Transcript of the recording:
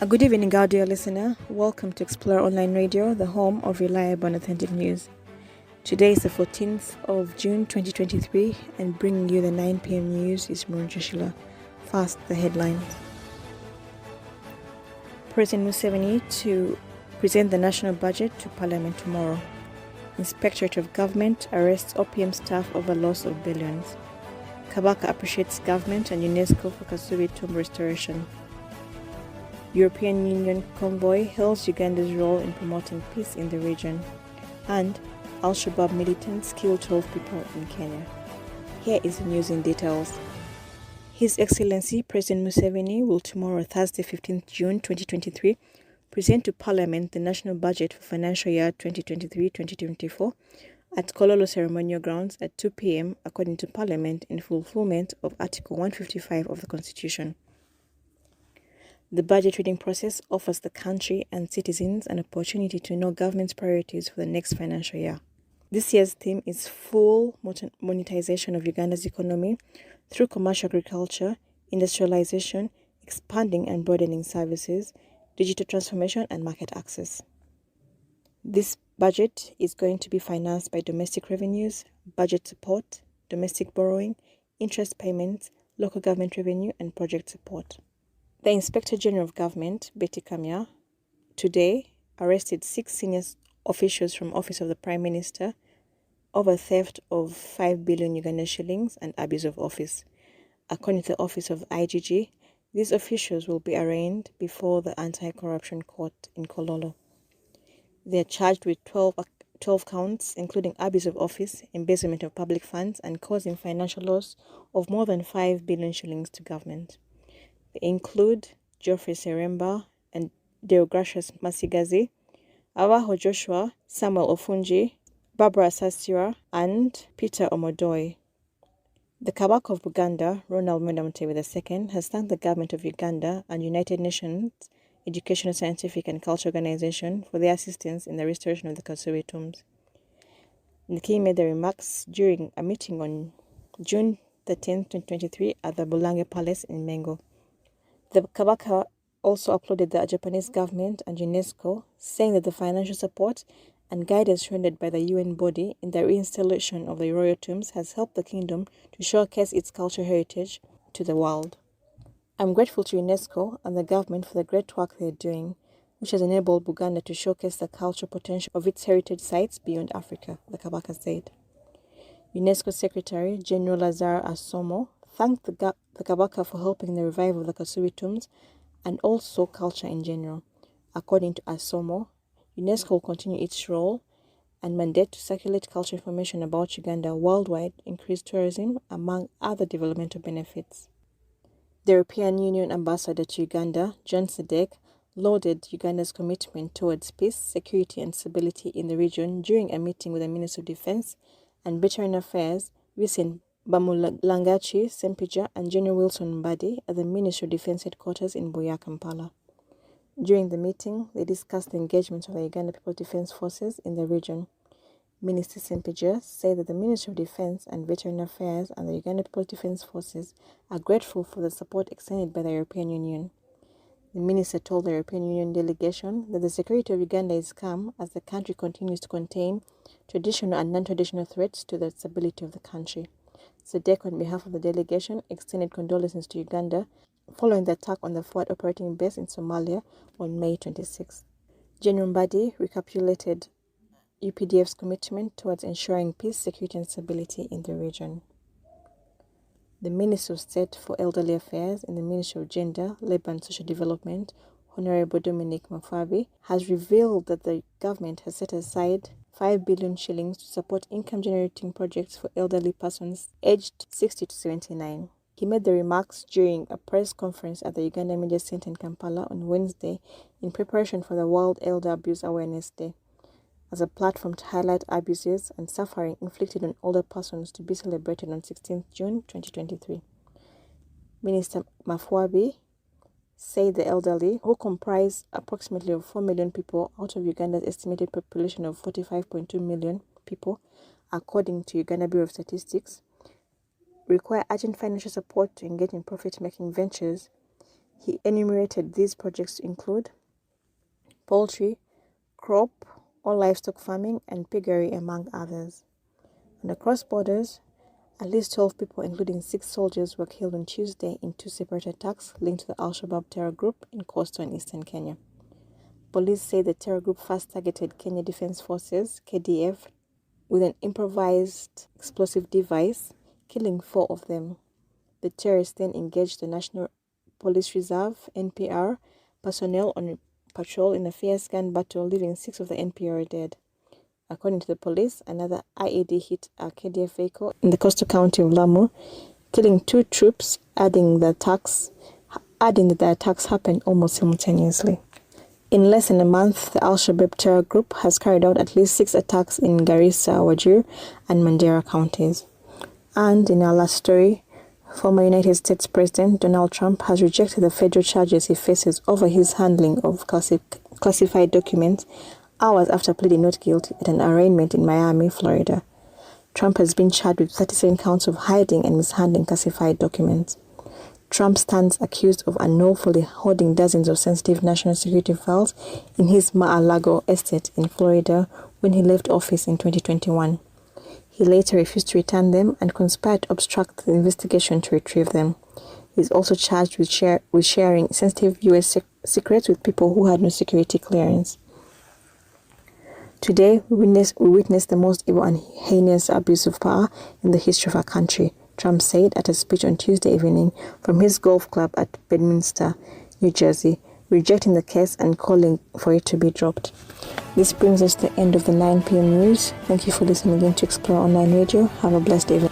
A good evening, dear listener. Welcome to Explore Online Radio, the home of reliable and authentic news. Today is the 14th of June 2023, and bringing you the 9 p.m. news is Murun Joshila. First, the headlines. President Museveni to present the national budget to Parliament tomorrow. Inspectorate of Government arrests OPM staff over loss of billions. Kabaka appreciates government and UNESCO for Kasubi tomb restoration. European Union convoy hails Uganda's role in promoting peace in the region. And Al-Shabaab militants kill 12 people in Kenya. Here is the news in details. His Excellency President Museveni will tomorrow, Thursday, 15th June 2023, present to Parliament the national budget for financial year 2023-2024 at Kololo Ceremonial Grounds at 2 p.m. according to Parliament in fulfillment of Article 155 of the Constitution. The budget reading process offers the country and citizens an opportunity to know government's priorities for the next financial year. This year's theme is full monetization of Uganda's economy through commercial agriculture, industrialization, expanding and broadening services, digital transformation and market access. This budget is going to be financed by domestic revenues, budget support, domestic borrowing, interest payments, local government revenue and project support. The Inspector General of Government, Betty Kamya, today arrested 6 senior officials from Office of the Prime Minister over theft of 5 billion Ugandan shillings and abuse of office. According to the Office of IGG, these officials will be arraigned before the Anti-Corruption Court in Kololo. They are charged with 12 counts, including abuse of office, embezzlement of public funds, and causing financial loss of more than 5 billion shillings to government. They include Geoffrey Seremba and Deogracius Masigazi, Awaho Joshua, Samuel Ofunji, Barbara Sasira, and Peter Omodoi. The Kabaka of Buganda, Ronald Mutebi II, has thanked the government of Uganda and United Nations Educational, Scientific and Cultural Organization for their assistance in the restoration of the Kasubi tombs. The king made the remarks during a meeting on June 13, 2023 at the Bulange Palace in Mengo. The Kabaka also applauded the Japanese government and UNESCO, saying that the financial support and guidance rendered by the UN body in the reinstallation of the royal tombs has helped the kingdom to showcase its cultural heritage to the world. I'm grateful to UNESCO and the government for the great work they're doing, which has enabled Buganda to showcase the cultural potential of its heritage sites beyond Africa, the Kabaka said. UNESCO Secretary General Lazaro Asomo thanked the Kabaka for helping the revival of the Kasubi tombs and also culture in general. According to Asomo, UNESCO will continue its role and mandate to circulate cultural information about Uganda worldwide, increase tourism, among other developmental benefits. The European Union Ambassador to Uganda, John Sadek, lauded Uganda's commitment towards peace, security and stability in the region during a meeting with the Minister of Defense and Veteran Affairs, Vincent Bamulangachi Sempija and General Wilson Mbadi at the Ministry of Defense headquarters in Buea, Kampala. During the meeting, they discussed the engagement of the Uganda People's Defense Forces in the region. Minister Sempija said that the Ministry of Defense and Veteran Affairs and the Uganda People's Defense Forces are grateful for the support extended by the European Union. The minister told the European Union delegation that the security of Uganda is calm as the country continues to contain traditional and non-traditional threats to the stability of the country. Sadek, on behalf of the delegation, extended condolences to Uganda following the attack on the forward operating base in Somalia on May 26. General Mbadi recapitulated UPDF's commitment towards ensuring peace, security and stability in the region. The Minister of State for Elderly Affairs in the Ministry of Gender, Labour and Social Development, Honorable Dominic Mafabi, has revealed that the government has set aside 5 billion shillings to support income-generating projects for elderly persons aged 60 to 79. He made the remarks during a press conference at the Uganda Media Center in Kampala on Wednesday in preparation for the World Elder Abuse Awareness Day, as a platform to highlight abuses and suffering inflicted on older persons to be celebrated on 16th June 2023. Minister Mafuabi said the elderly, who comprise approximately 4 million people out of Uganda's estimated population of 45.2 million people, according to Uganda Bureau of Statistics, require urgent financial support to engage in profit-making ventures. He enumerated these projects to include poultry, crop or livestock farming, and piggery, among others. And across borders, at least 12 people, including 6 soldiers, were killed on Tuesday in 2 separate attacks linked to the Al-Shabaab terror group in coastal and eastern Kenya. Police say the terror group first targeted Kenya Defense Forces, KDF, with an improvised explosive device, killing 4 of them. The terrorists then engaged the National Police Reserve, NPR, personnel on patrol in a fierce gun battle, leaving 6 of the NPR dead. According to the police, another IED hit a KDF vehicle in the coastal county of Lamu, killing 2 troops, adding that the attacks happened almost simultaneously. In less than a month, the Al-Shabaab terror group has carried out at least 6 attacks in Garissa, Wajir, and Mandera counties. And in our last story, former United States President Donald Trump has rejected the federal charges he faces over his handling of classified documents hours after pleading not guilty at an arraignment in Miami, Florida. Trump has been charged with 37 counts of hiding and mishandling classified documents. Trump stands accused of unlawfully holding dozens of sensitive national security files in his Mar-a-Lago estate in Florida when he left office in 2021. He later refused to return them and conspired to obstruct the investigation to retrieve them. He is also charged with sharing sensitive U.S. secrets with people who had no security clearance. Today, we witness the most evil and heinous abuse of power in the history of our country, Trump said at a speech on Tuesday evening from his golf club at Bedminster, New Jersey, rejecting the case and calling for it to be dropped. This brings us to the end of the 9 p.m. news. Thank you for listening again to Explore Online Radio. Have a blessed evening.